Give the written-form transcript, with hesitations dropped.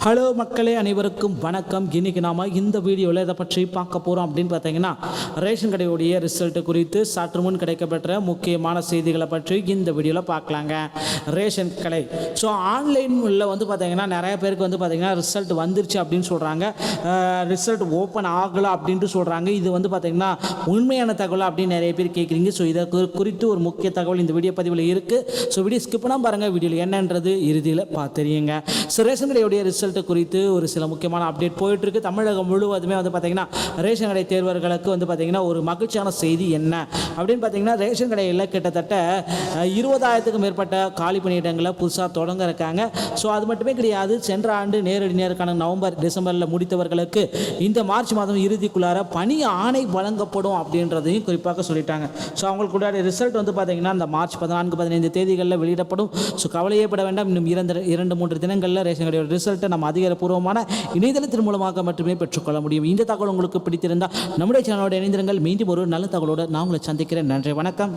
Hello மக்களே, அனைவருக்கும் வணக்கம். இன்றைக்கி நாம் இந்த வீடியோவில் இதை பற்றி பார்க்க போகிறோம் அப்படின்னு பார்த்தீங்கன்னா, ரேஷன் கடையுடைய ரிசல்ட்டு குறித்து சற்று முன் கிடைக்கப்பெற்ற முக்கியமான செய்திகளை பற்றி இந்த வீடியோவில் பார்க்கலாங்க. ரேஷன் கடை ஆன்லைனில் பார்த்தீங்கன்னா நிறைய பேருக்கு பார்த்தீங்கன்னா ரிசல்ட் வந்துருச்சு அப்படின்னு சொல்கிறாங்க. ரிசல்ட் ஓப்பன் ஆகலை அப்படின்ட்டு சொல்கிறாங்க. இது பார்த்தீங்கன்னா உண்மையான தகவல் அப்படின்னு நிறைய பேர் கேட்குறீங்க. இதை குறித்து ஒரு முக்கிய தகவல் இந்த வீடியோ பதிவில் இருக்குது. வீடியோ ஸ்கிப் பண்ணால் பாருங்கள், வீடியோவில் என்னன்றது இறுதியில் பார்த்துறீங்க. ரேஷன் கடையுடைய ரிசல்ட் குறித்து ஒரு சில முக்கியமான அப்டேட் போயிட்டு இருக்கு. தமிழகம் முழுவதுமே பார்த்தீங்கன்னா ரேஷன் கடை தேர்வர்களுக்கு பார்த்தீங்கன்னா ஒரு மகிழ்ச்சியான செய்தி என்ன அப்படின்னு பார்த்தீங்கன்னா, ரேஷன் கடையில் கிட்டத்தட்ட 20,000க்கும் மேற்பட்ட காலி பணியிடங்களை புதுசாக தொடங்க இருக்காங்க. அது மட்டுமே கிடையாது, சென்ற ஆண்டு நேரடி நேருக்கான நவம்பர் டிசம்பரில் முடித்தவர்களுக்கு இந்த மார்ச் மாதம் இறுதிக்குள்ளார பணி ஆணை வழங்கப்படும் அப்படின்றதையும் குறிப்பாக சொல்லிட்டாங்க. அவங்களுக்குடைய ரிசல்ட் பார்த்தீங்கன்னா இந்த மார்ச் 14-15 தேதிகளில் வெளியிடப்படும். கவலையே பட வேண்டாம், இன்னும் 2-3 தினங்களில் ரேஷன் கடையோட ரிசல்ட்டை நம்ம அதிகாரப்பூர்வமான இணையதளத்தின் மூலமாக மட்டுமே பெற்றுக்கொள்ள முடியும். இந்த தகவல் உங்களுக்கு பிடித்திருந்தால் நம்முடைய சேனலோட இணைந்திருங்கள். மீண்டும் ஒரு நல்ல தகவலோடு நான் உங்களை சந்திக்கிறேன். நன்றி, வணக்கம்.